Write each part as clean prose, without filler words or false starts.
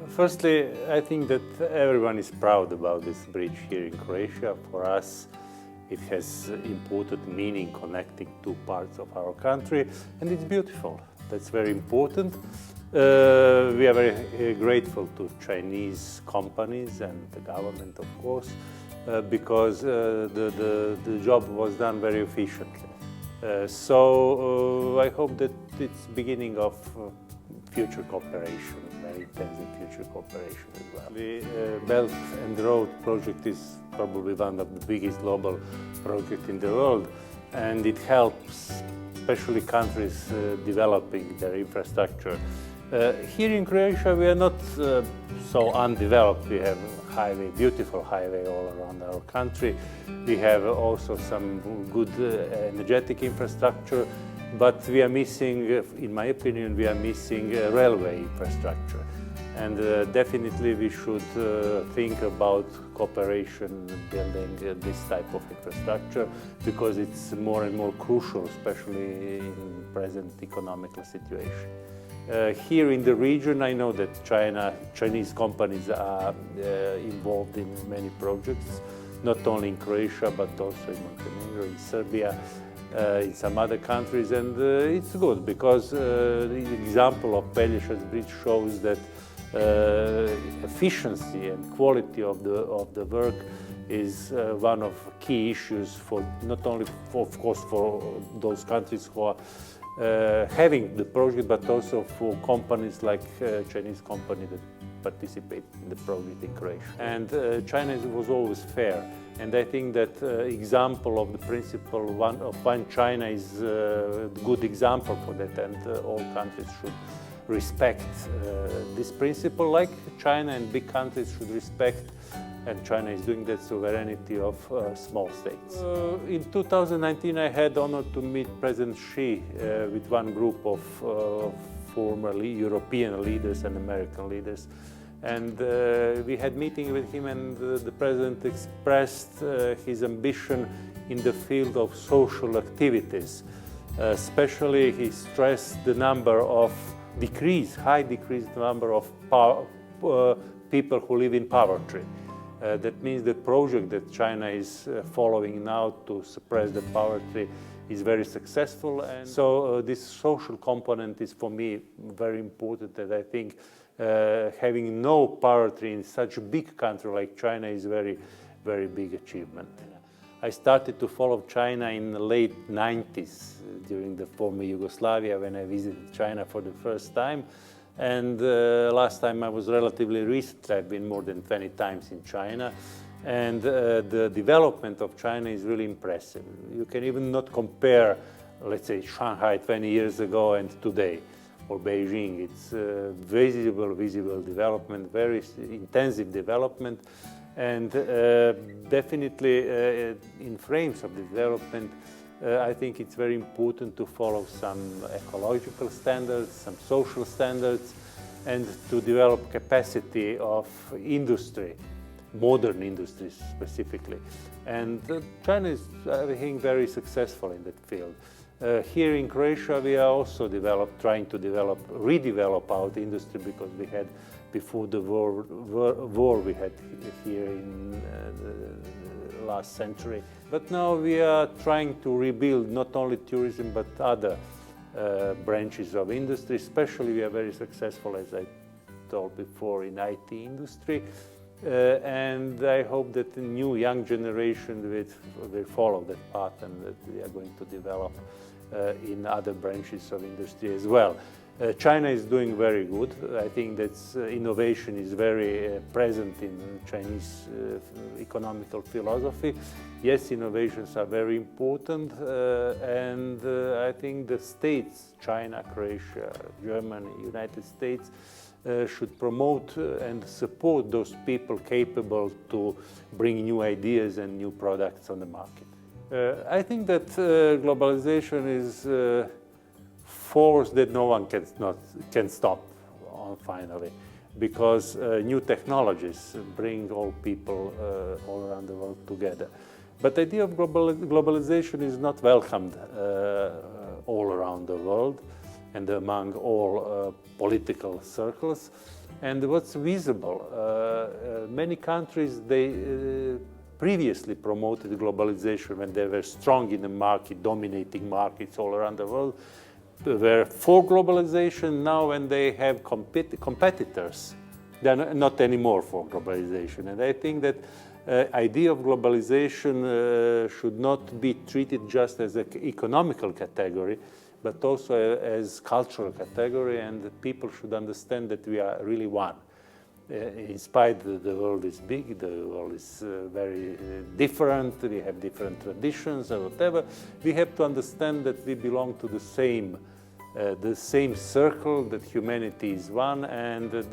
Firstly, I think that everyone is proud about this bridge here in Croatia. For us, it has important meaning connecting two parts of our country, and it's beautiful. That's very important. We are very grateful to Chinese companies and the government, of course, because the job was done very efficiently. So I hope that it's beginning of future cooperation, very intensive future cooperation as well. The Belt and Road project is probably one of the biggest global projects in the world, and it helps especially countries developing their infrastructure. Here in Croatia we are not so undeveloped. We have highway, beautiful highway all around our country. We have also some good energetic infrastructure, but we are missing, in my opinion, we are missing railway infrastructure. And definitely we should think about cooperation building this type of infrastructure, because it's more and more crucial, especially in present economical situation. Here in the region, I know that Chinese companies are involved in many projects, not only in Croatia, but also in Montenegro, in Serbia, in some other countries, and it's good because the example of Peljesac Bridge shows that efficiency and quality of the work is one of key issues for not only, of course, for those countries who are having the project, but also for companies like Chinese company that participate in the project in Croatia. And China was always fair, and I think that example of the principle one China is a good example for that, and all countries should respect this principle, like China and big countries should respect, and China is doing that, sovereignty of small states. In 2019 I had the honor to meet President Xi with one group of formerly European leaders and American leaders, and we had meeting with him, and the President expressed his ambition in the field of social activities. Especially he stressed the number of high decreased number of people who live in poverty. That means the project that China is following now to suppress the poverty is very successful, and so this social component is for me very important, and I think having no poverty in such a big country like China is very, very big achievement. I started to follow China in the late 90s during the former Yugoslavia, when I visited China for the first time. And last time I was relatively recent. I've been more than 20 times in China. And the development of China is really impressive. You can even not compare, let's say, Shanghai 20 years ago and today, or Beijing. It's visible development, very intensive development. And definitely in frames of development, I think it's very important to follow some ecological standards, some social standards, and to develop capacity of industry, modern industries specifically. And China is, I think, very successful in that field. Here in Croatia, we are also trying to redevelop our industry, because we had, before the war we had here in the last century. But now we are trying to rebuild not only tourism, but other branches of industry. Especially we are very successful, as I told before, in IT industry. And I hope that the new young generation will follow that path, and that we are going to develop in other branches of industry as well. China is doing very good. I think that innovation is very present in Chinese economical philosophy. Yes, innovations are very important, and I think the states, China, Croatia, Germany, United States, should promote and support those people capable to bring new ideas and new products on the market. I think that globalization is a force that no one can stop finally, because new technologies bring all people all around the world together. But the idea of globalization is not welcomed all around the world and among all political circles. And what's visible, many countries, they previously promoted globalization when they were strong in the market, dominating markets all around the world. They were for globalization. Now when they have competitors, they're not anymore for globalization. And I think that idea of globalization should not be treated just as an economical category, but also as cultural category, and people should understand that we are really one. In spite that the world is big, the world is very different, we have different traditions or whatever, we have to understand that we belong to the same circle, that humanity is one, and that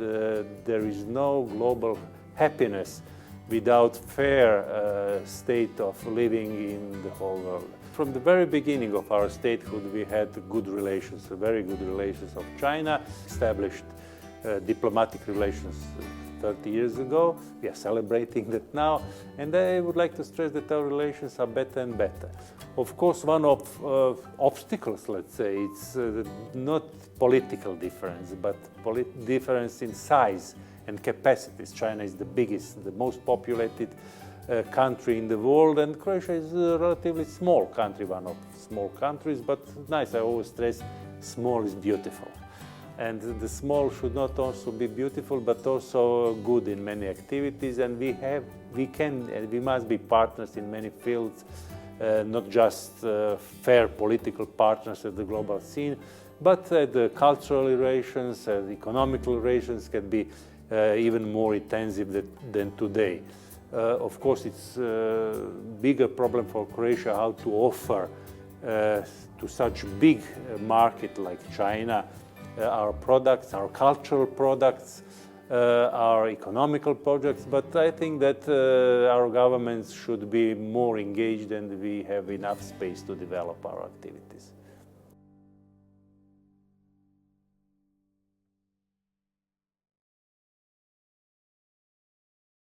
there is no global happiness without fair state of living in the whole world. From the very beginning of our statehood, we had good relations, very good relations of China, established diplomatic relations 30 years ago. We are celebrating that now, and I would like to stress that our relations are better and better. Of course, one of obstacles, let's say, it's not political difference, but difference in size and capacities. China is the biggest, the most populated country in the world, and Croatia is a relatively small country, one of small countries, but nice. I always stress, small is beautiful. And the small should not also be beautiful, but also good in many activities, and we can and we must be partners in many fields, not just fair political partners at the global scene, but the cultural relations, the economical relations can be even more intensive than today. Of course, it's a bigger problem for Croatia how to offer to such big market like China our products, our cultural products, our economical projects, but I think that our governments should be more engaged and we have enough space to develop our activities.